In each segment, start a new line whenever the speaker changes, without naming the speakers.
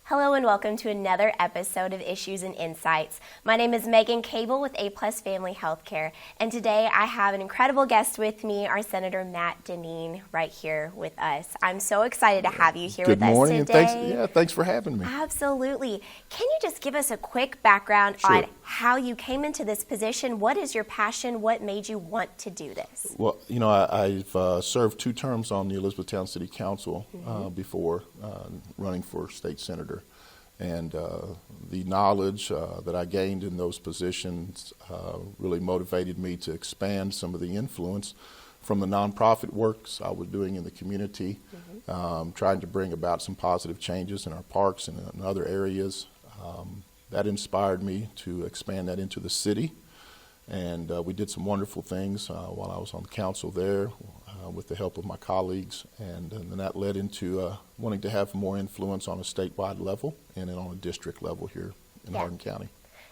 Hello and welcome to another episode of Issues and Insights. My name is Megan Cable with A+ Family Healthcare, and today I have an incredible guest with me, our Senator Matt Deneen, right here with us. I'm so excited to have you here with us today.
Good morning, and thanks for having me.
Absolutely. Can you just give us a quick background on how you came into this position? What is your passion? What made you want to do this?
Well, I've served 2 terms on the Elizabethtown City Council before running for state senator. And the knowledge that I gained in those positions really motivated me to expand some of the influence from the nonprofit works I was doing in the community, trying to bring about some positive changes in our parks and in other areas. That inspired me to expand that into the city. And we did some wonderful things while I was on the council there with the help of my colleagues. And then that led into wanting to have more influence on a statewide level and then on a district level here in Hardin County.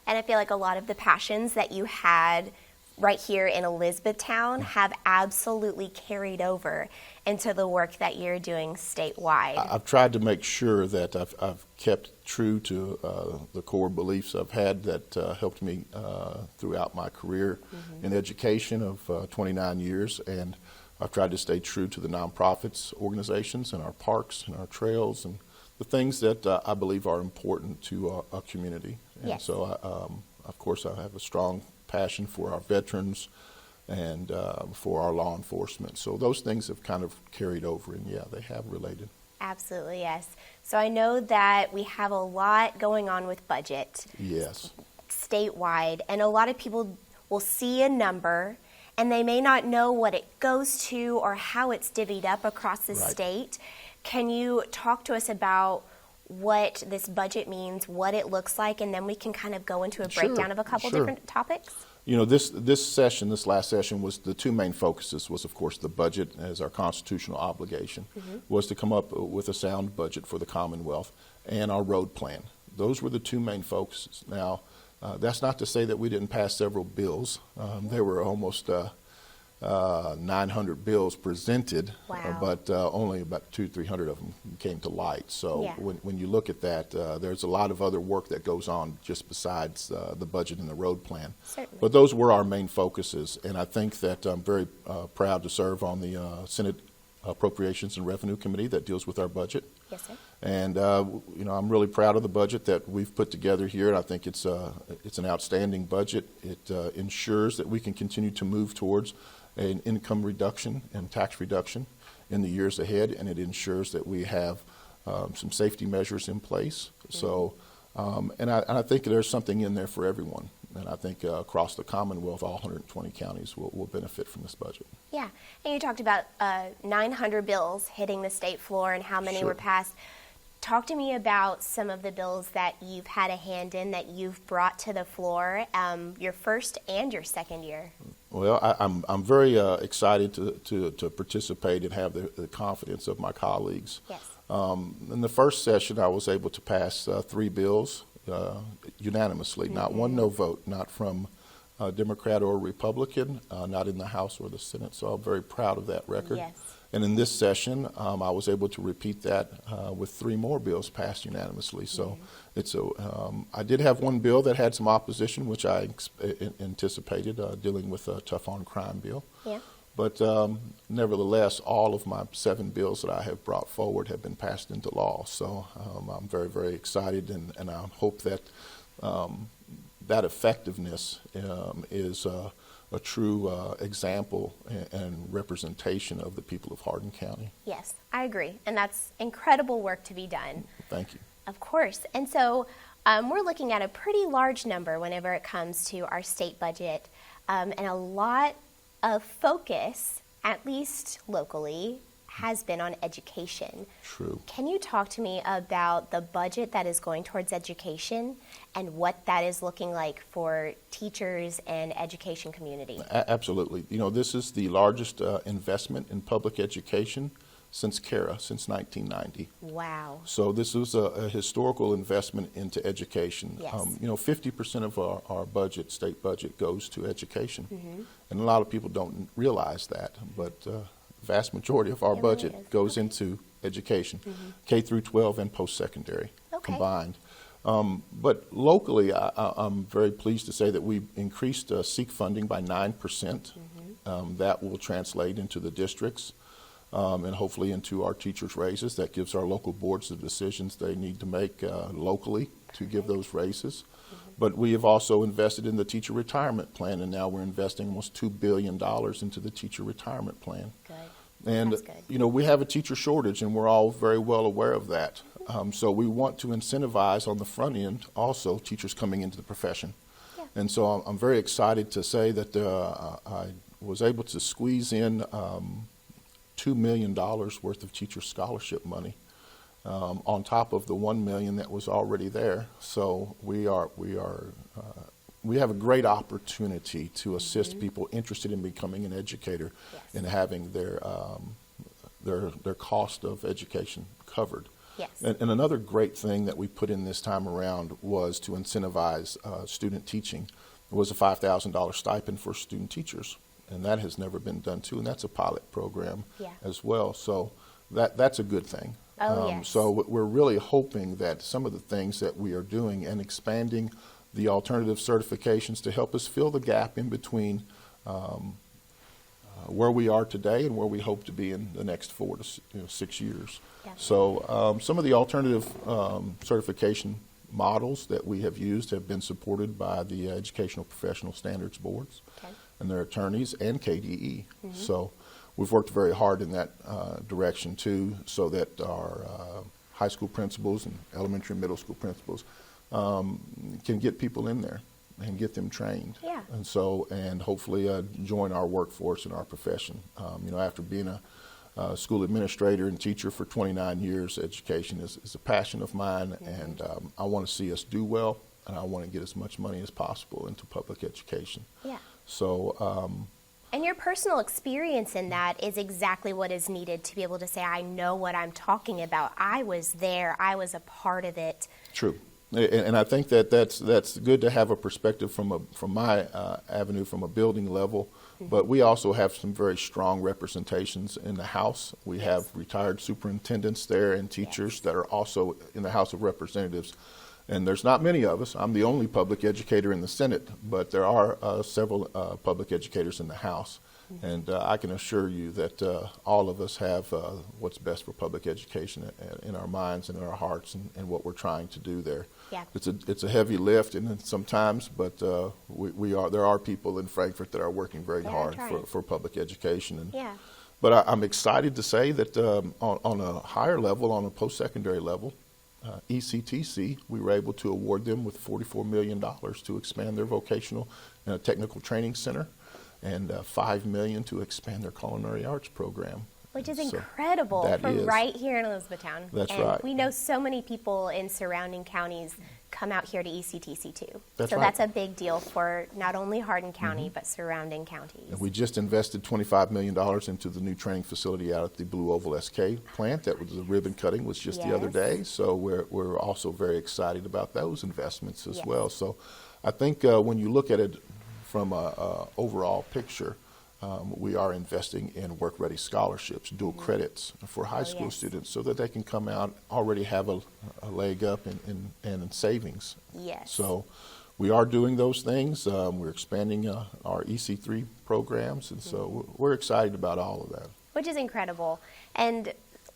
And I feel like a lot of the passions that you had right here in Elizabethtown have absolutely carried over into the work that you're doing statewide.
I've tried to make sure that I've kept true to the core beliefs I've had that helped me throughout my career in education of 29 years, and I've tried to stay true to the nonprofits, organizations, and our parks and our trails and the things that I believe are important to our community. And so, of course, I have a strong passion for our veterans and for our law enforcement. So those things have kind of carried over, and they have related.
Absolutely, yes. So I know that we have a lot going on with budget.
Yes.
Statewide, and a lot of people will see a number and they may not know what it goes to or how it's divvied up across the state. Can you talk to us about what this budget means, what it looks like, and then we can kind of go into a breakdown of a couple different topics?
You know, this last session was the 2 main focuses was, of course, the budget as our constitutional obligation was to come up with a sound budget for the Commonwealth and our road plan. Those were the 2 main focuses. Now, that's not to say that we didn't pass several bills. There were almost 900 bills presented, but only about 200-300 of them came to light. So when you look at that, there's a lot of other work that goes on just besides the budget and the road plan.
Certainly.
But those were our main focuses, and I think that I'm very proud to serve on the Senate Appropriations and Revenue Committee that deals with our budget.
Yes, sir.
And I'm really proud of the budget that we've put together here, and I think it's an outstanding budget. It ensures that we can continue to move towards an income reduction and tax reduction in the years ahead, and it ensures that we have some safety measures in place. So, and I think there's something in there for everyone. And I think across the Commonwealth, all 120 counties will benefit from this budget. Yeah,
and you talked about 900 bills hitting the state floor and how many were passed. Talk to me about some of the bills that you've had a hand in that you've brought to the floor, your first and your second year.
Well, I'm very excited to participate and have the confidence of my colleagues.
Yes.
In the first session, I was able to pass 3 bills unanimously, not one no vote, not from Democrat or Republican, not in the House or the Senate. So I'm very proud of that record.
Yes.
And in this session, I was able to repeat that with 3 more bills passed unanimously. So I did have one bill that had some opposition, which I anticipated, dealing with a tough on crime bill. Yeah. But nevertheless, all of my 7 bills that I have brought forward have been passed into law. So I'm very, very excited, and I hope that that effectiveness is a true example and representation of the people of Hardin County.
Yes, I agree. And that's incredible work to be done.
Thank you.
Of course. And so we're looking at a pretty large number whenever it comes to our state budget, and a lot of focus, at least locally, has been on education.
True.
Can you talk to me about the budget that is going towards education and what that is looking like for teachers and education community?
Absolutely. You know, this is the largest investment in public education since CARA, since 1990.
Wow.
So this was a historical investment into education.
Yes.
50% of our budget, state budget, goes to education. And a lot of people don't realize that, but vast majority of our budget goes into education, K through 12 and post-secondary. combined. But locally, I'm very pleased to say that we increased HCEC funding by 9%. That will translate into the districts and hopefully into our teachers' raises. That gives our local boards the decisions they need to make locally to give those raises. But we have also invested in the teacher retirement plan, and now we're investing almost $2 billion into the teacher retirement plan.
Good.
And,
That's good.
you know, we have a teacher shortage, and we're all very well aware of that. So we want to incentivize on the front end also teachers coming into the profession.
Yeah.
And so I'm very excited to say that I was able to squeeze in $2 million worth of teacher scholarship money on top of the $1 million that was already there. So we have a great opportunity to assist people interested in becoming an educator and having their cost of education covered.
Yes.
And another great thing that we put in this time around was to incentivize student teaching. It was a $5,000 stipend for student teachers, and that has never been done too, and that's a pilot program as well. So that's a good thing.
Oh, yes.
So we're really hoping that some of the things that we are doing and expanding the alternative certifications to help us fill the gap in between where we are today and where we hope to be in the next 4 to 6 years. So some of the alternative certification models that we have used have been supported by the Educational Professional Standards Boards and their attorneys and KDE. So we've worked very hard in that direction too, so that our high school principals and elementary and middle school principals can get people in there and get them trained. And so, and hopefully join our workforce in our profession. You know, after being a school administrator and teacher for 29 years, education is a passion of mine, and I want to see us do well, and I want to get as much money as possible into public education. So,
and your personal experience in that is exactly what is needed to be able to say, I know what I'm talking about. I was there. I was a part of it.
True. And I think that's good to have a perspective from my avenue, from a building level. But we also have some very strong representations in the House. We have retired superintendents there and teachers that are also in the House of Representatives. And there's not many of us. I'm the only public educator in the Senate, but there are several public educators in the House. And I can assure you that all of us have what's best for public education in our minds and in our hearts, and what we're trying to do there. It's a heavy lift, and sometimes, but there are people in Frankfort that are working very hard for public education. And, but I'm excited to say that on a higher level, on a post-secondary level, ECTC, we were able to award them with $44 million to expand their vocational technical training center, and $5 million to expand their culinary arts program.
Which is incredible right here in Elizabethtown.
That's
and
right.
We know so many people in surrounding counties come out here to ECTC too.
That's
so
right.
That's a big deal for not only Hardin County, but surrounding counties.
And we just invested $25 million into the new training facility out at the Blue Oval SK plant. That was the ribbon cutting was just the other day. So we're also very excited about those investments as well. So I think when you look at it from a overall picture, we are investing in work-ready scholarships, dual credits for high school students, so that they can come out already have a leg up in savings. So we are doing those things. We're expanding our EC3 programs, and so we're excited about all of that.
Which is incredible. And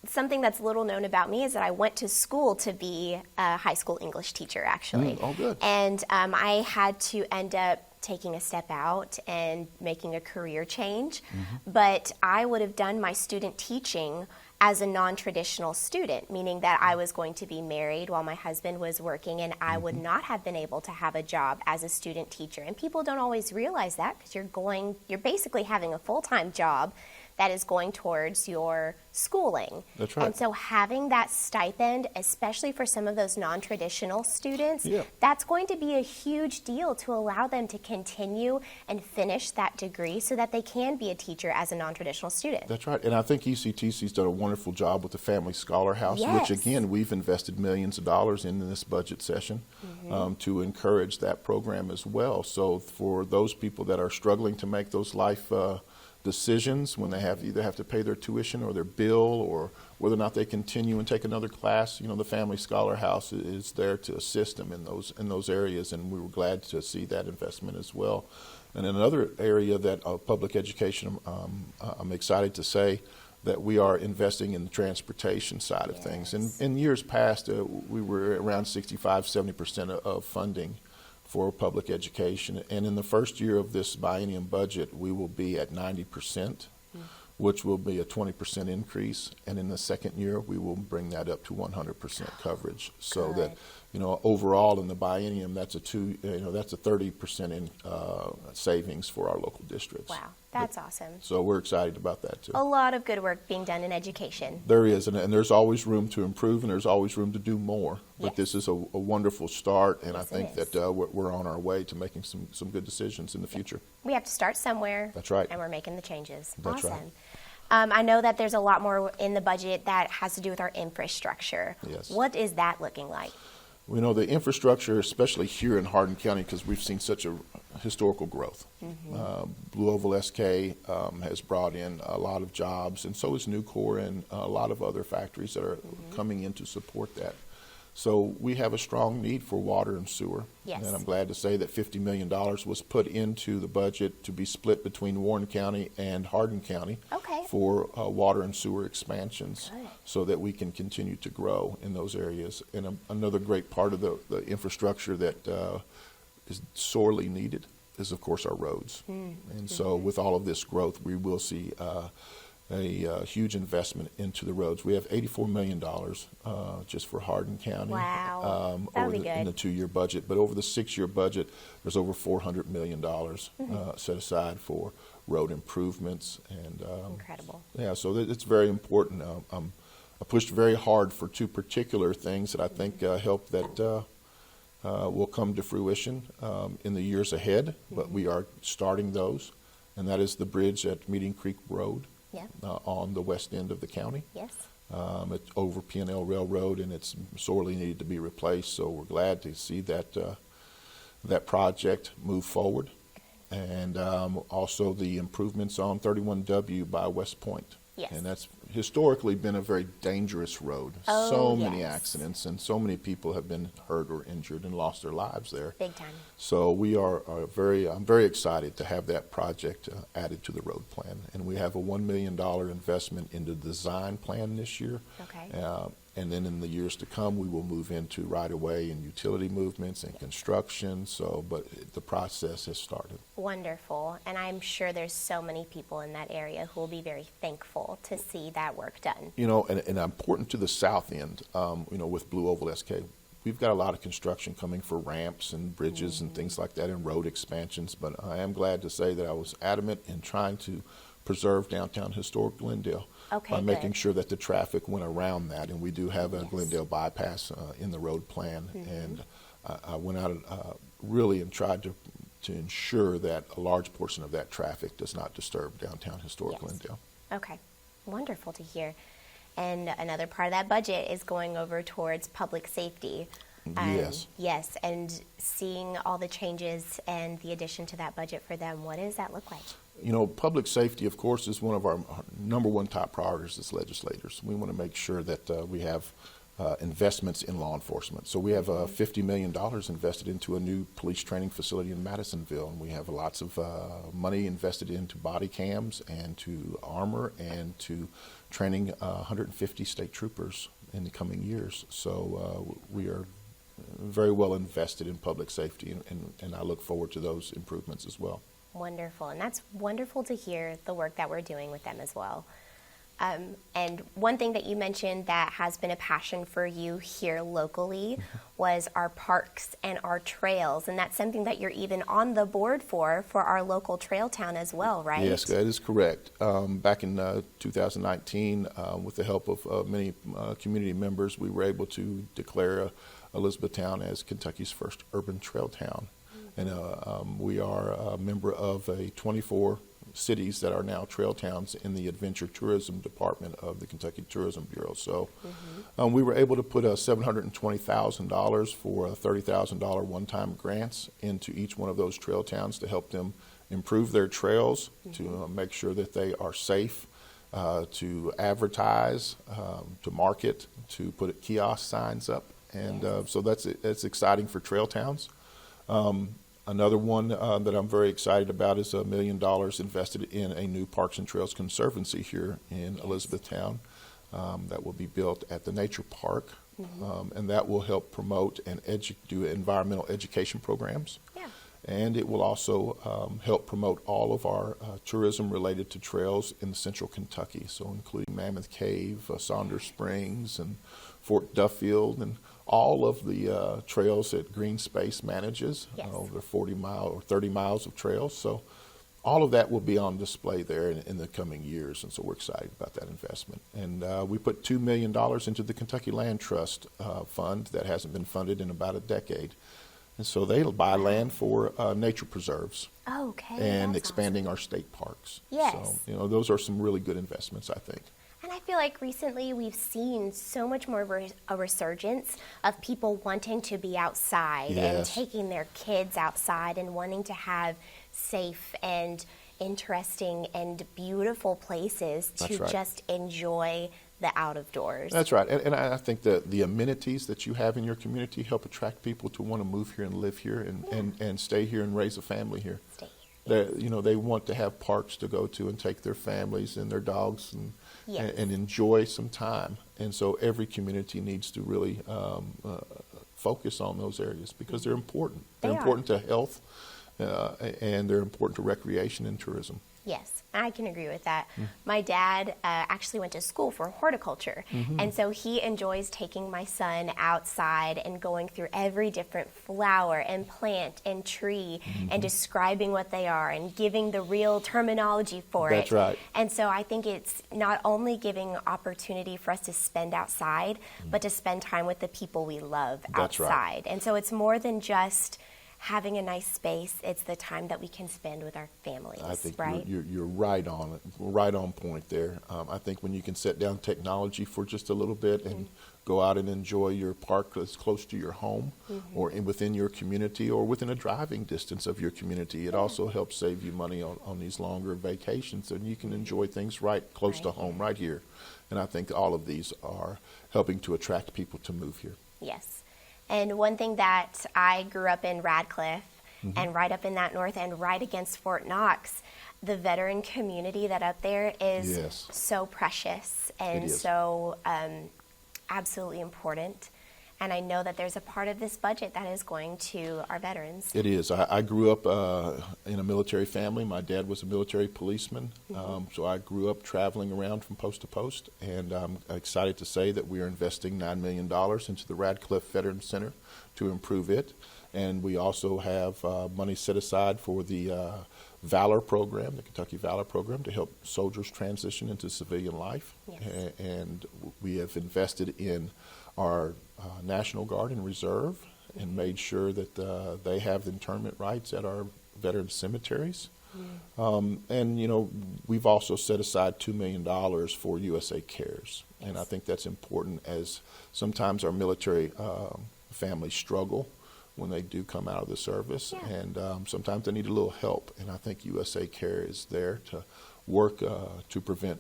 something that's little known about me is that I went to school to be a high school English teacher, actually.
Oh, good.
And I had to end up taking a step out and making a career change. But I would have done my student teaching as a non-traditional student, meaning that I was going to be married while my husband was working, and I would not have been able to have a job as a student teacher. And people don't always realize that, because you're basically having a full-time job that is going towards your schooling.
That's right.
And so having that stipend, especially for some of those non-traditional students, that's going to be a huge deal to allow them to continue and finish that degree so that they can be a teacher as a non-traditional student.
That's right. And I think ECTC's done a wonderful job with the Family Scholar House, which again, we've invested millions of dollars in this budget session to encourage that program as well. So for those people that are struggling to make those life decisions when they either have to pay their tuition or their bill, or whether or not they continue and take another class. The Family Scholar House is there to assist them in those areas, and we were glad to see that investment as well. And in another area that public education, I'm excited to say that we are investing in the transportation side of things. In years past, we were around 65-70% of funding for public education, and in the first year of this biennium budget, we will be at 90%, which will be a 20% increase, and in the second year, we will bring that up to 100% coverage. So that, overall in the biennium, that's a 30% in savings for our local districts.
Wow, that's awesome.
So we're excited about that too.
A lot of good work being done in education.
There is, and there's always room to improve, and there's always room to do more. But this is a wonderful start, and I think that we're on our way to making some good decisions in the future.
We have to start somewhere.
That's right.
And we're making the changes.
That's
awesome.
right.
I know that there's a lot more in the budget that has to do with our infrastructure.
Yes.
What is that looking like?
The infrastructure, especially here in Hardin County, because we've seen such a historical growth. Blue Oval SK has brought in a lot of jobs, and so is Nucor and a lot of other factories that are coming in to support that. So we have a strong need for water and sewer.
Yes.
And I'm glad to say that $50 million was put into the budget to be split between Warren County and Hardin County for water and sewer expansions.
Good.
So that we can continue to grow in those areas. And another great part of the infrastructure that is sorely needed is, of course, our roads. And so with all of this growth, we will see a huge investment into the roads. We have $84 million just for Hardin County.
Wow. That'll be good.
In the 2-year budget. But over the 6-year budget, there's over $400 million set aside for road improvements. And
incredible.
Yeah, so it's very important. I pushed very hard for 2 particular things that I think help that will come to fruition in the years ahead, but we are starting those, and that is the bridge at Meeting Creek Road. On the west end of the county.
Yes.
It's over P&L Railroad, and it's sorely needed to be replaced. So we're glad to see that that project move forward, and also the improvements on 31W by West Point.
Yes.
And that's historically been a very dangerous road.
Oh,
so many accidents, and so many people have been hurt or injured and lost their lives there.
Big time.
So we I'm very excited to have that project added to the road plan. And we have a $1 million investment in the design plan this year.
Okay.
And then in the years to come, we will move into right-of-way and utility movements and construction. But the process has started.
Wonderful. And I'm sure there's so many people in that area who will be very thankful to see that work done.
And important to the south end, with Blue Oval SK, we've got a lot of construction coming for ramps and bridges and things like that and road expansions. But I am glad to say that I was adamant in trying to preserve downtown historic Glendale by making sure that the traffic went around that. And we do have a Glendale bypass in the road plan. And I went out really and tried to ensure that a large portion of that traffic does not disturb downtown historic Glendale.
Okay. Wonderful to hear. And another part of that budget is going over towards public safety. Yes, and seeing all the changes and the addition to that budget for them, what does that look like?
Public safety, of course, is one of our number one top priorities as legislators. We want to make sure that we have investments in law enforcement. So we have $50 million invested into a new police training facility in Madisonville, and we have lots of money invested into body cams and to armor and to training 150 state troopers in the coming years. So we are very well invested in public safety, and I look forward to those improvements as well.
Wonderful, and that's wonderful to hear the work that we're doing with them as well. And one thing that you mentioned that has been a passion for you here locally was our parks and our trails, and that's something that you're even on the board for our local trail town as well, right?
Yes, that is correct. Back in 2019, with the help of many community members, we were able to declare Elizabethtown as Kentucky's first urban trail town. And we are a member of 24 cities that are now trail towns in the adventure tourism department of the Kentucky Tourism Bureau. So we were able to put $720,000 for $30,000 one-time grants into each one of those trail towns to help them improve their trails, to make sure that they are safe, to advertise, to market, to put kiosk signs up. And so that's exciting for trail towns. Another one that I'm very excited about is $1 million invested in a new Parks and Trails Conservancy here in Elizabethtown that will be built at the Nature Park. And that will help promote and do environmental education programs.
Yeah.
And it will also help promote all of our tourism related to trails in central Kentucky, so including Mammoth Cave, Saunders Springs, and Fort Duffield, and all of the trails that Green Space manages, over 40 miles or 30 miles of trails. So all of that will be on display there in the coming years, and so we're excited about that investment. And we put $2 million into the Kentucky Land Trust Fund that hasn't been funded in about a decade. And so they'll buy land for nature preserves and expanding our state parks.
Yes.
So, those are some really good investments, I think.
And I feel like recently we've seen so much more of a resurgence of people wanting to be outside and taking their kids outside and wanting to have safe and interesting and beautiful places to just enjoy the out of doors.
That's right. And I think that the amenities that you have in your community help attract people to want to move here and live here and stay here and raise a family here.
Stay here.
They want to have parks to go to and take their families and their dogs and enjoy some time. And so every community needs to really focus on those areas because they're important. They're important to health and they're important to recreation and tourism.
Yes, I can agree with that. My dad actually went to school for horticulture, and so he enjoys taking my son outside and going through every different flower and plant and tree and describing what they are and giving the real terminology for it.
That's right.
And so I think it's not only giving opportunity for us to spend outside, but to spend time with the people we love outside.
Right.
And so it's more than just having a nice space. It's the time that we can spend with our families.
I think
right?
you're right on it, right on point there. I think when you can set down technology for just a little bit and go out and enjoy your park that's close to your home or within your community or within a driving distance of your community, it also helps save you money on these longer vacations, and you can enjoy things right close to home, right here. And I think all of these are helping to attract people to move here.
Yes. And one thing that I grew up in Radcliffe and right up in that north end, right against Fort Knox, the veteran community that up there is so precious and so absolutely important. And I know that there's a part of this budget that is going to our veterans.
It is. I grew up in a military family. My dad was a military policeman, so I grew up traveling around from post to post, and I'm excited to say that we are investing $9 million into the Radcliffe Veterans Center to improve it. And we also have money set aside for the Valor Program, the Kentucky Valor Program, to help soldiers transition into civilian life.
Yes.
And we have invested in our National Guard and Reserve and made sure that they have the internment rights at our veteran cemeteries. And, we've also set aside $2 million for USA Cares. And I think that's important, as sometimes our military families struggle when they do come out of the service. And sometimes they need a little help. And I think USA Care is there to work to prevent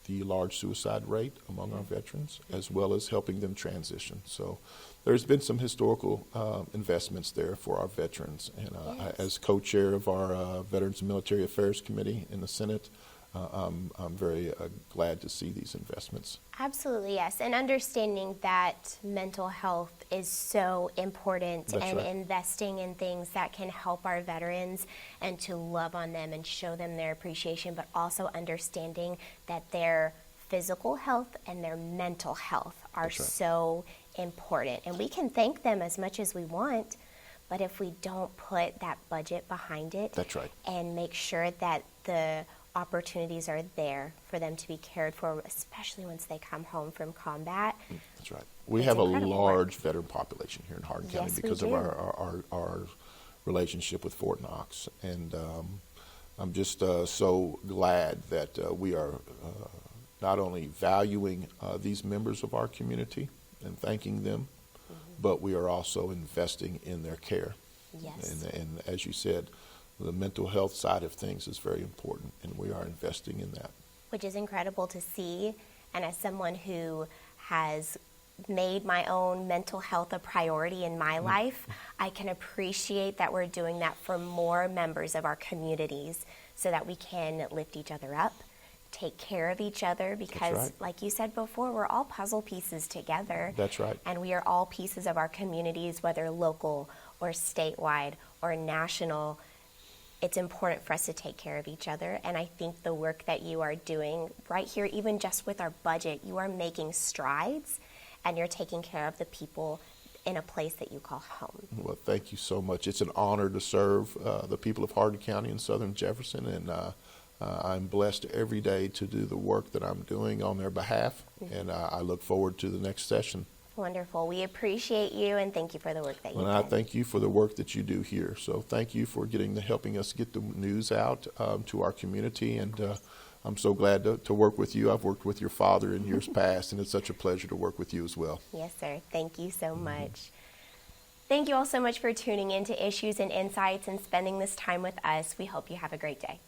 the large suicide rate among our veterans, as well as helping them transition. So there's been some historical investments there for our veterans. And as co-chair of our Veterans and Military Affairs Committee in the Senate, I'm very glad to see these investments.
Absolutely, yes. And understanding that mental health is so important.
That's
and
right.
Investing in things that can help our veterans and to love on them and show them their appreciation, but also understanding that their physical health and their mental health are so important. And we can thank them as much as we want, but if we don't put that budget behind it,
That's right.
and make sure that the opportunities are there for them to be cared for, especially once they come home from combat.
That's right. We
It's
have a
incredible
large veteran population here in Hardin County
Yes, we
because of
do.
our relationship with Fort Knox. And I'm just so glad that we are not only valuing these members of our community and thanking them, but we are also investing in their care.
Yes.
And as you said, the mental health side of things is very important, and we are investing in that.
Which is incredible to see. And as someone who has made my own mental health a priority in my life, I can appreciate that we're doing that for more members of our communities so that we can lift each other up, take care of each other, because
right.
like you said before, we're all puzzle pieces together.
That's right.
And we are all pieces of our communities, whether local or statewide or national. It's important for us to take care of each other, and I think the work that you are doing right here, even just with our budget, you are making strides, and you're taking care of the people in a place that you call home.
Well, thank you so much. It's an honor to serve the people of Hardin County and Southern Jefferson, and I'm blessed every day to do the work that I'm doing on their behalf, and I look forward to the next session.
Wonderful. We appreciate you, and thank you for the work that you do.
And I thank you for the work that you do here. So thank you for helping us get the news out to our community, and I'm so glad to work with you. I've worked with your father in years past, and it's such a pleasure to work with you as well.
Yes, sir. Thank you so much. Thank you all so much for tuning in to Issues and Insights and spending this time with us. We hope you have a great day.